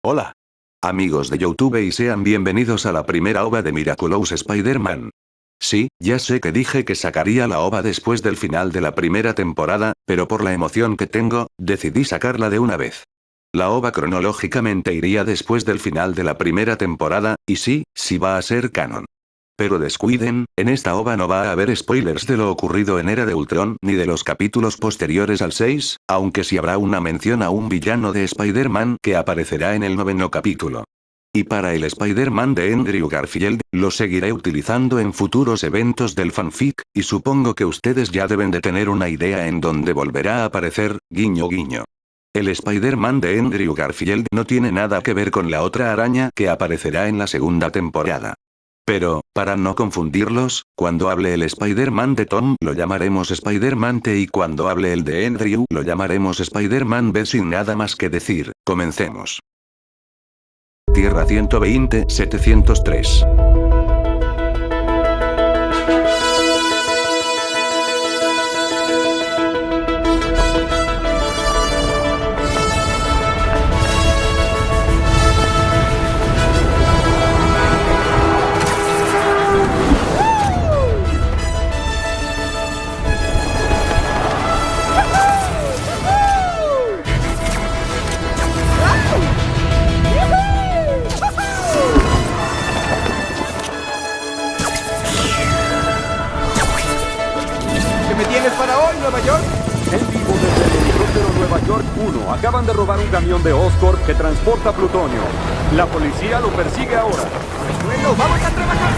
Hola, amigos de YouTube y sean bienvenidos a la primera OVA de Miraculous Spider-Man. Sí, ya sé que dije que sacaría la OVA después del final de la primera temporada, pero por la emoción que tengo, decidí sacarla de una vez. La OVA cronológicamente iría después del final de la primera temporada, y sí va a ser canon. Pero descuiden, en esta OVA no va a haber spoilers de lo ocurrido en Era de Ultron ni de los capítulos posteriores al 6, aunque sí habrá una mención a un villano de Spider-Man que aparecerá en el 9º capítulo. Y para el Spider-Man de Andrew Garfield, lo seguiré utilizando en futuros eventos del fanfic, y supongo que ustedes ya deben de tener una idea en dónde volverá a aparecer, guiño guiño. El Spider-Man de Andrew Garfield no tiene nada que ver con la otra araña que aparecerá en la segunda temporada. Pero, para no confundirlos, cuando hable el Spider-Man de Tom lo llamaremos Spider-Man T y cuando hable el de Andrew lo llamaremos Spider-Man B. Sin nada más que decir, comencemos. Tierra 120-703. ¿Qué me tienes para hoy, Nueva York? En vivo desde el helicóptero Nueva York 1, acaban de robar un camión de Oscorp que transporta plutonio. La policía lo persigue ahora. Bueno, vamos a trabajar.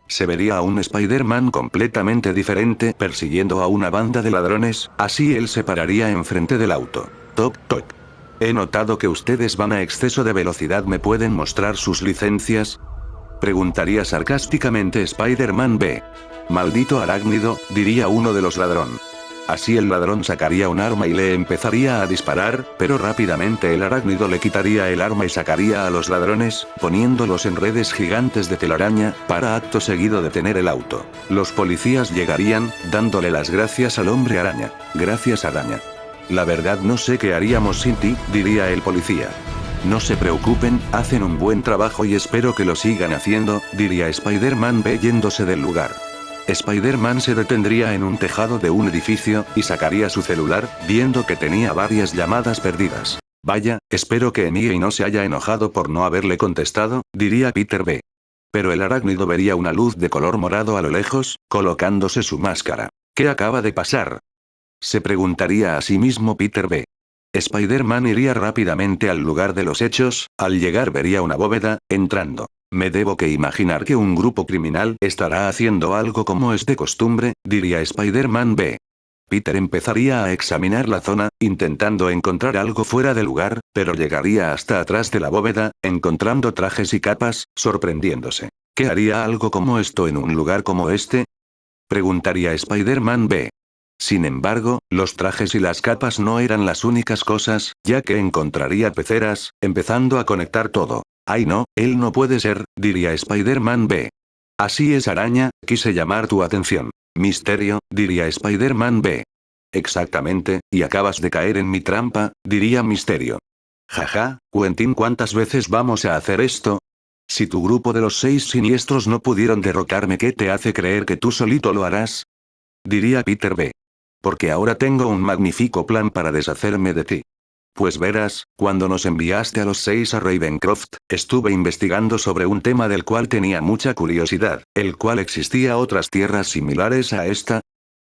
Se vería a un Spider-Man completamente diferente persiguiendo a una banda de ladrones, así él se pararía enfrente del auto. Toc toc. He notado que ustedes van a exceso de velocidad, ¿me pueden mostrar sus licencias? Preguntaría sarcásticamente Spider-Man B. Maldito arácnido, diría uno de los ladrón. Así el ladrón sacaría un arma y le empezaría a disparar, pero rápidamente el arácnido le quitaría el arma y sacaría a los ladrones, poniéndolos en redes gigantes de telaraña, para acto seguido detener el auto. Los policías llegarían, dándole las gracias al hombre araña. Gracias, araña. La verdad no sé qué haríamos sin ti, diría el policía. No se preocupen, hacen un buen trabajo y espero que lo sigan haciendo, diría Spider-Man B yéndose del lugar. Spider-Man se detendría en un tejado de un edificio, y sacaría su celular, viendo que tenía varias llamadas perdidas. Vaya, espero que MJ no se haya enojado por no haberle contestado, diría Peter B. Pero el arácnido vería una luz de color morado a lo lejos, colocándose su máscara. ¿Qué acaba de pasar? Se preguntaría a sí mismo Peter B. Spider-Man iría rápidamente al lugar de los hechos, al llegar vería una bóveda, entrando. Me debo que imaginar que un grupo criminal estará haciendo algo como es de costumbre, diría Spider-Man B. Peter empezaría a examinar la zona, intentando encontrar algo fuera de lugar, pero llegaría hasta atrás de la bóveda, encontrando trajes y capas, sorprendiéndose. ¿Qué haría algo como esto en un lugar como este? Preguntaría Spider-Man B. Sin embargo, los trajes y las capas no eran las únicas cosas, ya que encontraría peceras, empezando a conectar todo. Ay no, él no puede ser, diría Spider-Man B. Así es, araña, quise llamar tu atención. Misterio, diría Spider-Man B. Exactamente, y acabas de caer en mi trampa, diría Misterio. Jaja, Quentin, ¿cuántas veces vamos a hacer esto? Si tu grupo de los 6 siniestros no pudieron derrotarme, ¿qué te hace creer que tú solito lo harás? Diría Peter B. Porque ahora tengo un magnífico plan para deshacerme de ti. Pues verás, cuando nos enviaste a los 6 a Ravencroft, estuve investigando sobre un tema del cual tenía mucha curiosidad, el cual existía otras tierras similares a esta.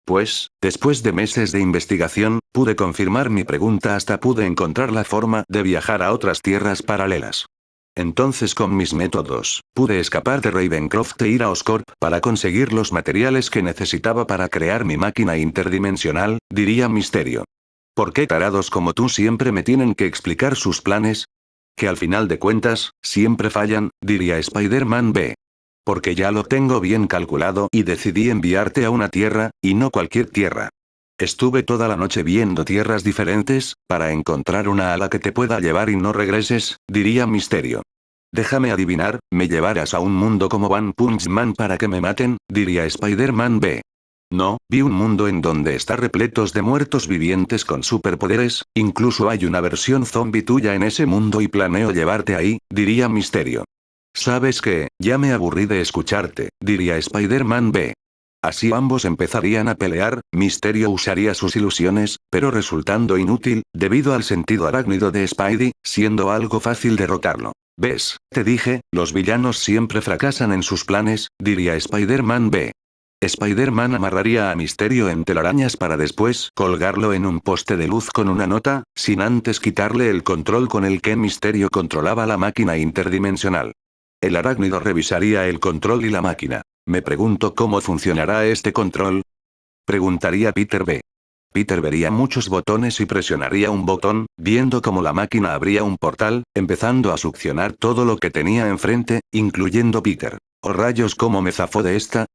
Pues, después de meses de investigación, pude confirmar mi pregunta, hasta pude encontrar la forma de viajar a otras tierras paralelas. Entonces con mis métodos, pude escapar de Ravencroft e ir a Oscorp para conseguir los materiales que necesitaba para crear mi máquina interdimensional, diría Misterio. ¿Por qué tarados como tú siempre me tienen que explicar sus planes? Que al final de cuentas, siempre fallan, diría Spider-Man B. Porque ya lo tengo bien calculado y decidí enviarte a una tierra, y no cualquier tierra. Estuve toda la noche viendo tierras diferentes, para encontrar una a la que te pueda llevar y no regreses, diría Misterio. Déjame adivinar, me llevarás a un mundo como One Punch Man para que me maten, diría Spider-Man B. No, vi un mundo en donde está repletos de muertos vivientes con superpoderes, incluso hay una versión zombie tuya en ese mundo y planeo llevarte ahí, diría Misterio. ¿Sabes qué? Ya me aburrí de escucharte, diría Spider-Man B. Así ambos empezarían a pelear, Misterio usaría sus ilusiones, pero resultando inútil, debido al sentido arácnido de Spidey, siendo algo fácil derrotarlo. ¿Ves? Te dije, los villanos siempre fracasan en sus planes, diría Spider-Man B. Spider-Man amarraría a Misterio en telarañas para después colgarlo en un poste de luz con una nota, sin antes quitarle el control con el que Misterio controlaba la máquina interdimensional. El arácnido revisaría el control y la máquina. Me pregunto cómo funcionará este control. Preguntaría Peter B. Peter vería muchos botones y presionaría un botón, viendo cómo la máquina abría un portal, empezando a succionar todo lo que tenía enfrente, incluyendo Peter. «Oh rayos, ¿cómo me zafó de esta?»,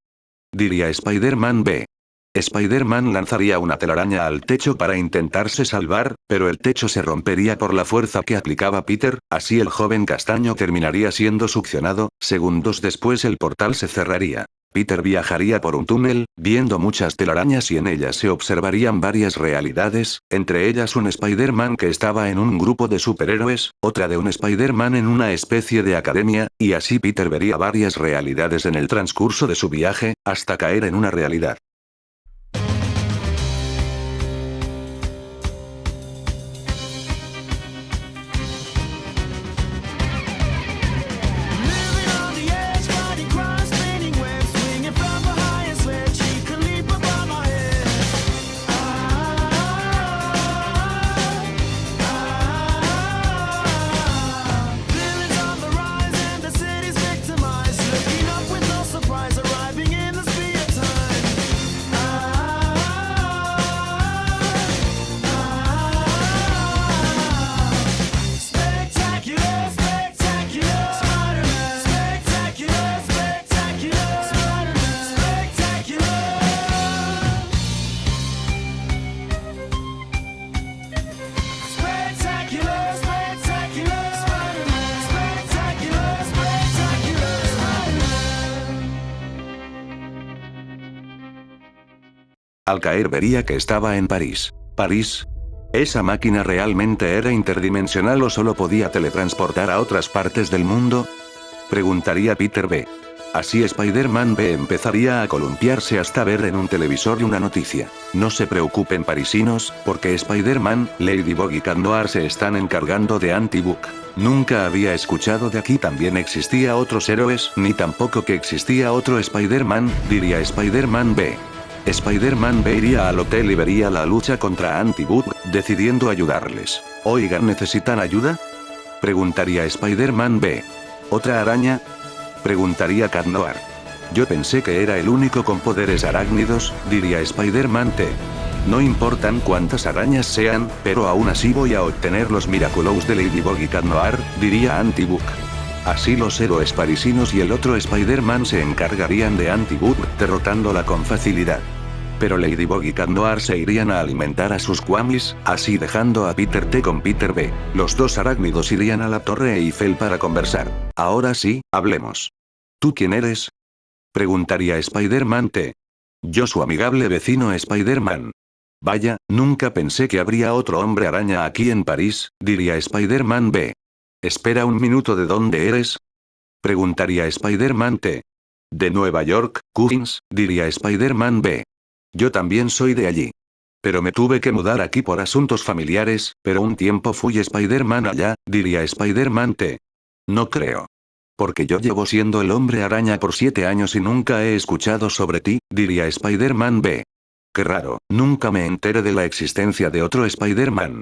diría Spider-Man B. Spider-Man lanzaría una telaraña al techo para intentarse salvar, pero el techo se rompería por la fuerza que aplicaba Peter, así el joven castaño terminaría siendo succionado, segundos después el portal se cerraría. Peter viajaría por un túnel, viendo muchas telarañas y en ellas se observarían varias realidades, entre ellas un Spider-Man que estaba en un grupo de superhéroes, otra de un Spider-Man en una especie de academia, y así Peter vería varias realidades en el transcurso de su viaje, hasta caer en una realidad. Al caer vería que estaba en París. ¿París? ¿Esa máquina realmente era interdimensional o solo podía teletransportar a otras partes del mundo? Preguntaría Peter B. Así Spider-Man B empezaría a columpiarse hasta ver en un televisor una noticia. No se preocupen parisinos, porque Spider-Man, Ladybug y Cat Noir se están encargando de Anti-Book. Nunca había escuchado de aquí también existía otros héroes, ni tampoco que existía otro Spider-Man, diría Spider-Man B. Spider-Man B iría al hotel y vería la lucha contra Anti-Book, decidiendo ayudarles. Oigan, ¿necesitan ayuda? Preguntaría Spider-Man B. ¿Otra araña? Preguntaría Cat Noir. Yo pensé que era el único con poderes arácnidos, diría Spider-Man T. No importan cuántas arañas sean, pero aún así voy a obtener los Miraculous de Ladybug y Cat Noir, diría Anti-Book. Así los héroes parisinos y el otro Spider-Man se encargarían de Anti-Book, derrotándola con facilidad. Pero Ladybug y Cat Noir se irían a alimentar a sus Kwamis, así dejando a Peter T con Peter B. Los dos arácnidos irían a la Torre Eiffel para conversar. Ahora sí, hablemos. ¿Tú quién eres? Preguntaría Spider-Man T. Yo su amigable vecino Spider-Man. Vaya, nunca pensé que habría otro hombre araña aquí en París, diría Spider-Man B. Espera un minuto, ¿de dónde eres? Preguntaría Spider-Man T. De Nueva York, Queens, diría Spider-Man B. Yo también soy de allí. Pero me tuve que mudar aquí por asuntos familiares, pero un tiempo fui Spider-Man allá, diría Spider-Man T. No creo. Porque yo llevo siendo el hombre araña por 7 años y nunca he escuchado sobre ti, diría Spider-Man B. Qué raro, nunca me enteré de la existencia de otro Spider-Man.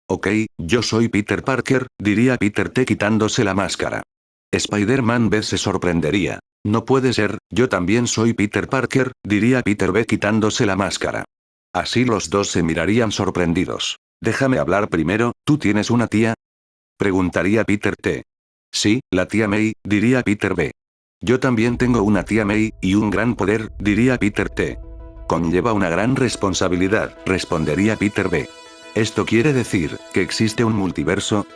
Ok, yo soy Peter Parker, diría Peter T quitándose la máscara. Spider-Man B se sorprendería. No puede ser, yo también soy Peter Parker, diría Peter B quitándose la máscara. Así los dos se mirarían sorprendidos. Déjame hablar primero, ¿tú tienes una tía? Preguntaría Peter T. Sí, la tía May, diría Peter B. Yo también tengo una tía May, y un gran poder, diría Peter T. Conlleva una gran responsabilidad, respondería Peter B. ¿Esto quiere decir que existe un multiverso?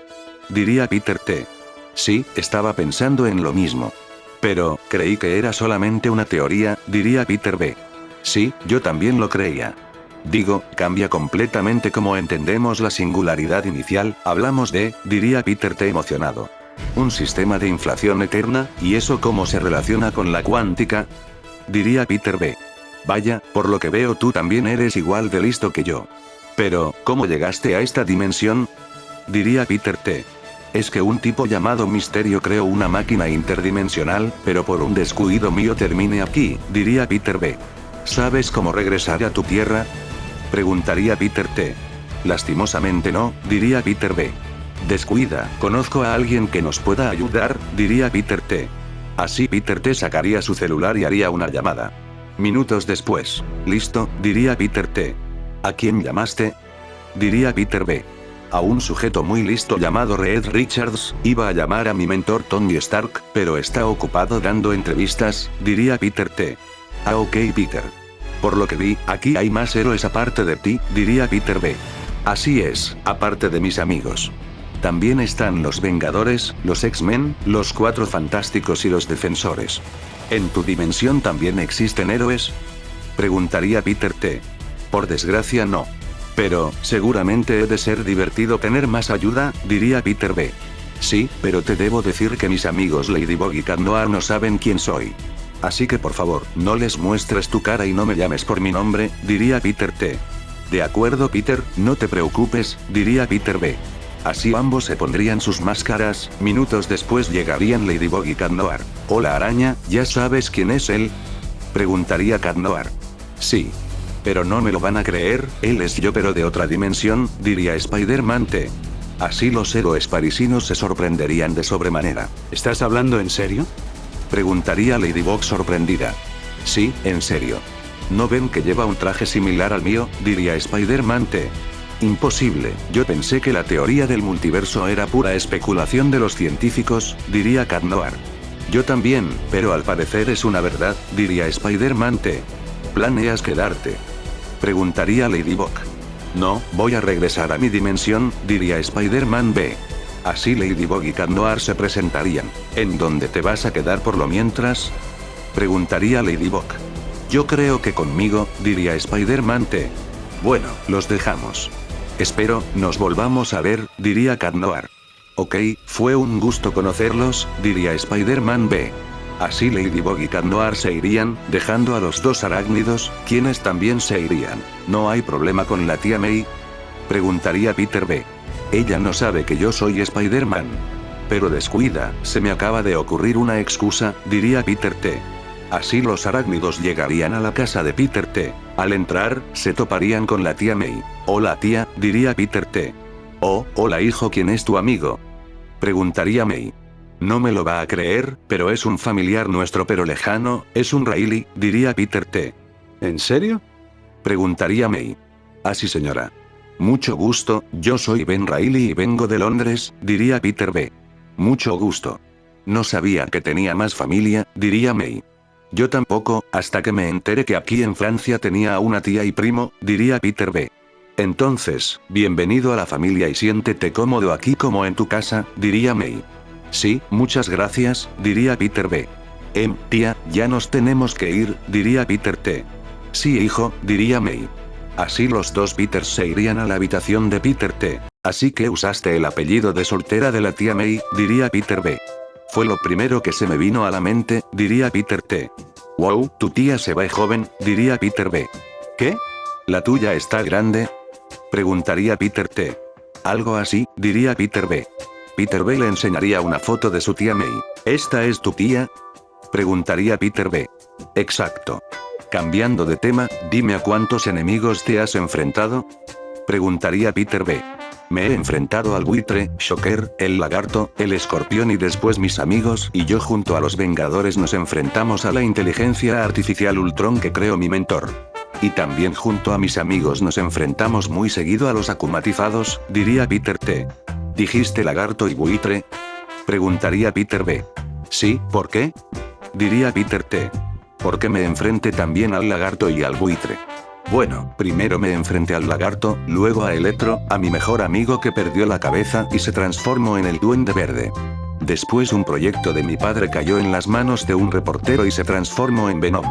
Diría Peter T. Sí, estaba pensando en lo mismo. Pero, creí que era solamente una teoría, diría Peter B. Sí, yo también lo creía. Digo, cambia completamente como entendemos la singularidad inicial, hablamos de, diría Peter T emocionado. Un sistema de inflación eterna, ¿y eso cómo se relaciona con la cuántica? Diría Peter B. Vaya, por lo que veo tú también eres igual de listo que yo. Pero, ¿cómo llegaste a esta dimensión? Diría Peter T. Es que un tipo llamado Misterio creó una máquina interdimensional, pero por un descuido mío terminé aquí, diría Peter B. ¿Sabes cómo regresar a tu tierra? Preguntaría Peter T. Lastimosamente no, diría Peter B. Descuida, conozco a alguien que nos pueda ayudar, diría Peter T. Así Peter T sacaría su celular y haría una llamada. Minutos después. Listo, diría Peter T. ¿A quién llamaste? Diría Peter B. A un sujeto muy listo llamado Reed Richards, iba a llamar a mi mentor Tony Stark, pero está ocupado dando entrevistas, diría Peter T. Ah, ok Peter. Por lo que vi, aquí hay más héroes aparte de ti, diría Peter B. Así es, aparte de mis amigos. También están los Vengadores, los X-Men, los Cuatro Fantásticos y los Defensores. ¿En tu dimensión también existen héroes? Preguntaría Peter T. Por desgracia no. Pero, seguramente he de ser divertido tener más ayuda, diría Peter B. Sí, pero te debo decir que mis amigos Ladybug y Cat Noir no saben quién soy. Así que por favor, no les muestres tu cara y no me llames por mi nombre, diría Peter T. De acuerdo Peter, no te preocupes, diría Peter B. Así ambos se pondrían sus máscaras, minutos después llegarían Ladybug y Cat Noir. Hola araña, ¿ya sabes quién es él? Preguntaría Cat Noir. Sí. Pero no me lo van a creer, él es yo pero de otra dimensión, diría Spider-Man T. Así los héroes parisinos se sorprenderían de sobremanera. ¿Estás hablando en serio? Preguntaría Ladybug sorprendida. Sí, en serio. ¿No ven que lleva un traje similar al mío? Diría Spider-Man T. Imposible, yo pensé que la teoría del multiverso era pura especulación de los científicos, diría Cat Noir. Yo también, pero al parecer es una verdad, diría Spider-Man T. ¿Planeas quedarte? Preguntaría Ladybug. No, voy a regresar a mi dimensión, diría Spider-Man B. Así Ladybug y Cat Noir se presentarían. ¿En dónde te vas a quedar por lo mientras? Preguntaría Ladybug. Yo creo que conmigo, diría Spider-Man T. Bueno, los dejamos. Espero, nos volvamos a ver, diría Cat Noir. Ok, fue un gusto conocerlos, diría Spider-Man B. Así Ladybug y Cat Noir se irían, dejando a los dos arácnidos, quienes también se irían. ¿No hay problema con la tía May? Preguntaría Peter B. Ella no sabe que yo soy Spider-Man. Pero descuida, se me acaba de ocurrir una excusa, diría Peter T. Así los arácnidos llegarían a la casa de Peter T. Al entrar, se toparían con la tía May. Hola tía, diría Peter T. Oh, hola hijo, ¿quién es tu amigo? Preguntaría May. No me lo va a creer, pero es un familiar nuestro pero lejano, es un Riley, diría Peter T. ¿En serio? Preguntaría May. Así señora. Mucho gusto, yo soy Ben Riley y vengo de Londres, diría Peter B. Mucho gusto. No sabía que tenía más familia, diría May. Yo tampoco, hasta que me enteré que aquí en Francia tenía a una tía y primo, diría Peter B. Entonces, bienvenido a la familia y siéntete cómodo aquí como en tu casa, diría May. Sí, muchas gracias, diría Peter B. Tía, ya nos tenemos que ir, diría Peter T. Sí hijo, diría May. Así los dos Peters se irían a la habitación de Peter T. Así que usaste el apellido de soltera de la tía May, diría Peter B. Fue lo primero que se me vino a la mente, diría Peter T. Wow, tu tía se va joven, diría Peter B. ¿Qué? ¿La tuya está grande? Preguntaría Peter T. Algo así, diría Peter B. Peter B le enseñaría una foto de su tía May. ¿Esta es tu tía? Preguntaría Peter B. Exacto. Cambiando de tema, dime a cuántos enemigos te has enfrentado. Preguntaría Peter B. Me he enfrentado al buitre, Shocker, el lagarto, el escorpión y después mis amigos y yo junto a los Vengadores nos enfrentamos a la inteligencia artificial Ultron que creó mi mentor. Y también junto a mis amigos nos enfrentamos muy seguido a los akumatizados, diría Peter T. ¿Dijiste lagarto y buitre? Preguntaría Peter B. Sí, ¿por qué? Diría Peter T. Porque me enfrenté también al lagarto y al buitre. Bueno, primero me enfrenté al lagarto, luego a Electro, a mi mejor amigo que perdió la cabeza y se transformó en el Duende Verde. Después un proyecto de mi padre cayó en las manos de un reportero y se transformó en Venom.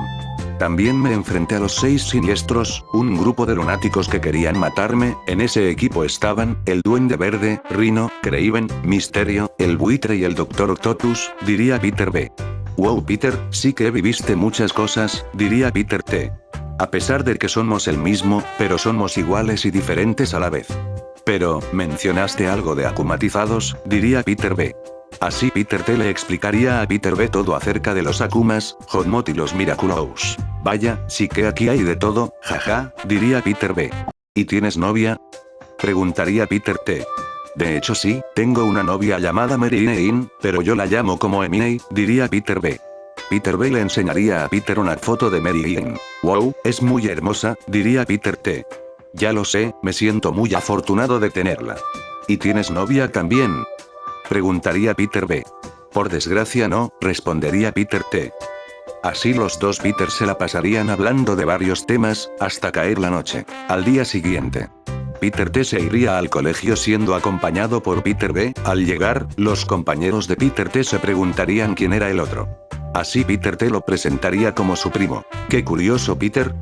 También me enfrenté a los 6 siniestros, un grupo de lunáticos que querían matarme. En ese equipo estaban, el Duende Verde, Rhino, Kraven, Misterio, el Buitre y el Dr. Octopus, diría Peter B. Wow Peter, sí que viviste muchas cosas, diría Peter T. A pesar de que somos el mismo, pero somos iguales y diferentes a la vez. Pero, mencionaste algo de akumatizados, diría Peter B. Así Peter T le explicaría a Peter B todo acerca de los Akumas, Hotmot y los Miraculous. Vaya, sí que aquí hay de todo, jaja, diría Peter B. ¿Y tienes novia? Preguntaría Peter T. De hecho sí, tengo una novia llamada Mary Jane, pero yo la llamo como Emily, diría Peter B. Peter B le enseñaría a Peter una foto de Mary Jane. Wow, es muy hermosa, diría Peter T. Ya lo sé, me siento muy afortunado de tenerla. ¿Y tienes novia también? Preguntaría Peter B. Por desgracia no, respondería Peter T. Así los dos Peter se la pasarían hablando de varios temas, hasta caer la noche. Al día siguiente, Peter T se iría al colegio siendo acompañado por Peter B. Al llegar, los compañeros de Peter T se preguntarían quién era el otro. Así Peter T lo presentaría como su primo. ¡Qué curioso Peter!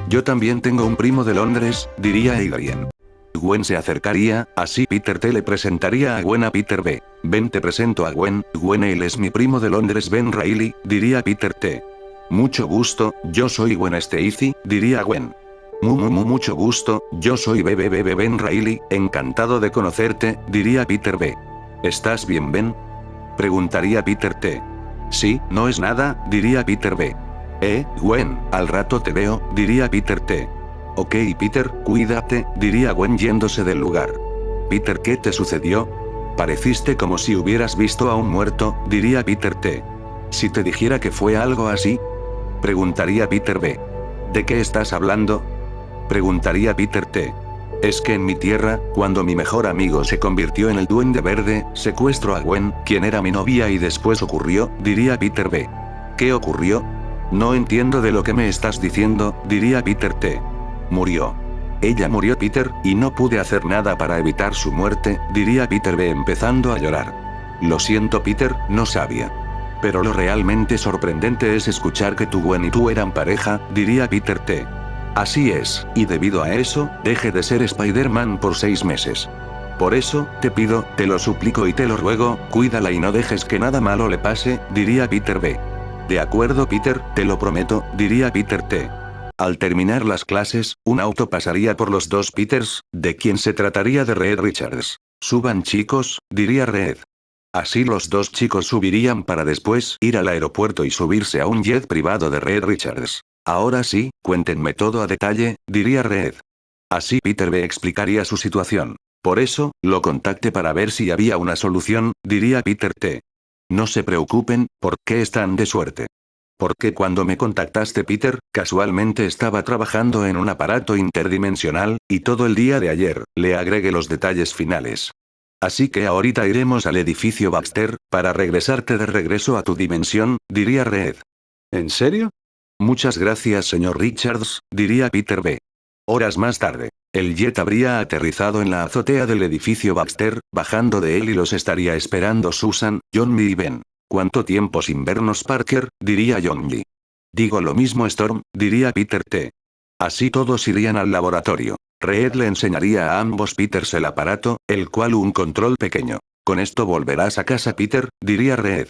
Yo también tengo un primo de Londres, diría Adrian. Gwen se acercaría, así Peter T le presentaría a Gwen a Peter B. Ven te presento a Gwen, Gwen él es mi primo de Londres Ben Reilly, diría Peter T. Mucho gusto, yo soy Gwen Stacy, diría Gwen. Mucho gusto, yo soy Ben Reilly, encantado de conocerte, diría Peter B. ¿Estás bien Ben? Preguntaría Peter T. Sí, no es nada, diría Peter B. Gwen, al rato te veo, diría Peter T. Ok Peter, cuídate, diría Gwen yéndose del lugar. Peter, ¿qué te sucedió? Pareciste como si hubieras visto a un muerto, diría Peter T. Si te dijera que fue algo así, preguntaría Peter B. ¿De qué estás hablando? Preguntaría Peter T. Es que en mi tierra, cuando mi mejor amigo se convirtió en el Duende Verde, secuestró a Gwen, quien era mi novia y después ocurrió, diría Peter B. ¿Qué ocurrió? No entiendo de lo que me estás diciendo, diría Peter T. Murió. Ella murió Peter, y no pude hacer nada para evitar su muerte, diría Peter B empezando a llorar. Lo siento Peter, no sabía. Pero lo realmente sorprendente es escuchar que tu Gwen y tú eran pareja, diría Peter T. Así es, y debido a eso, deje de ser Spider-Man por 6 meses. Por eso, te pido, te lo suplico y te lo ruego, cuídala y no dejes que nada malo le pase, diría Peter B. De acuerdo Peter, te lo prometo, diría Peter T. Al terminar las clases, un auto pasaría por los dos Peters, de quien se trataría de Reed Richards. Suban chicos, diría Reed. Así los dos chicos subirían para después ir al aeropuerto y subirse a un jet privado de Reed Richards. Ahora sí, cuéntenme todo a detalle, diría Reed. Así Peter B explicaría su situación. Por eso, lo contacté para ver si había una solución, diría Peter T. No se preocupen, porque están de suerte. Porque cuando me contactaste Peter, casualmente estaba trabajando en un aparato interdimensional, y todo el día de ayer, le agregué los detalles finales. Así que ahorita iremos al edificio Baxter, para regresarte de regreso a tu dimensión, diría Reed. ¿En serio? Muchas gracias señor Richards, diría Peter B. Horas más tarde, el jet habría aterrizado en la azotea del edificio Baxter, bajando de él y los estaría esperando Susan, John y Ben. ¿Cuánto tiempo sin vernos Parker? Diría John Lee. Digo lo mismo Storm, diría Peter T. Así todos irían al laboratorio. Reed le enseñaría a ambos Peters el aparato, el cual un control pequeño. Con esto volverás a casa Peter, diría Reed.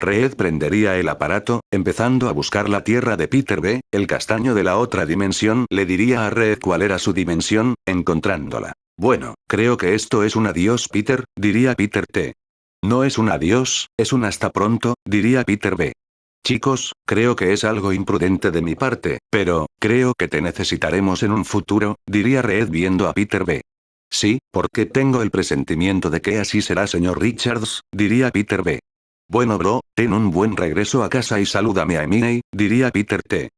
Reed prendería el aparato, empezando a buscar la tierra de Peter B, el castaño de la otra dimensión, le diría a Reed cuál era su dimensión, encontrándola. Bueno, creo que esto es un adiós Peter, diría Peter T. No es un adiós, es un hasta pronto, diría Peter B. Chicos, creo que es algo imprudente de mi parte, pero, creo que te necesitaremos en un futuro, diría Reed viendo a Peter B. Sí, porque tengo el presentimiento de que así será señor Richards, diría Peter B. Bueno bro, ten un buen regreso a casa y salúdame a Emily, diría Peter T.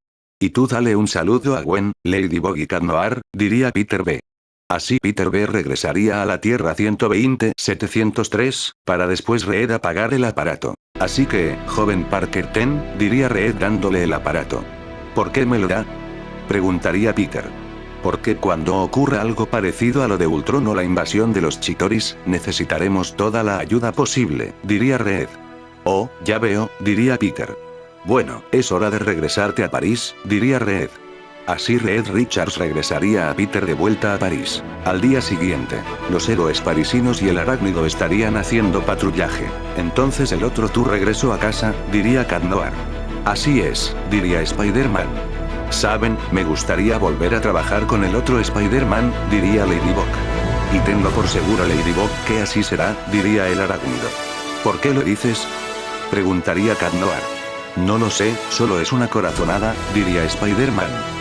Y tú dale un saludo a Gwen, Ladybug y Cat Noir, diría Peter B. Así Peter B regresaría a la Tierra 120-703, para después Reed apagar el aparato. Así que, joven Parker ten, diría Reed dándole el aparato. ¿Por qué me lo da? Preguntaría Peter. Porque cuando ocurra algo parecido a lo de Ultron o la invasión de los Chitauri, necesitaremos toda la ayuda posible, diría Reed. Oh, ya veo, diría Peter. Bueno, es hora de regresarte a París, diría Reed. Así Reed Richards regresaría a Peter de vuelta a París. Al día siguiente, los héroes parisinos y el arácnido estarían haciendo patrullaje. Entonces el otro tu regreso a casa, diría Cat Noir. Así es, diría Spider-Man. Saben, me gustaría volver a trabajar con el otro Spider-Man, diría Ladybug. Y tengo por seguro Ladybug que así será, diría el arácnido. ¿Por qué lo dices? Preguntaría Cat Noir. No lo sé, solo es una corazonada, diría Spider-Man.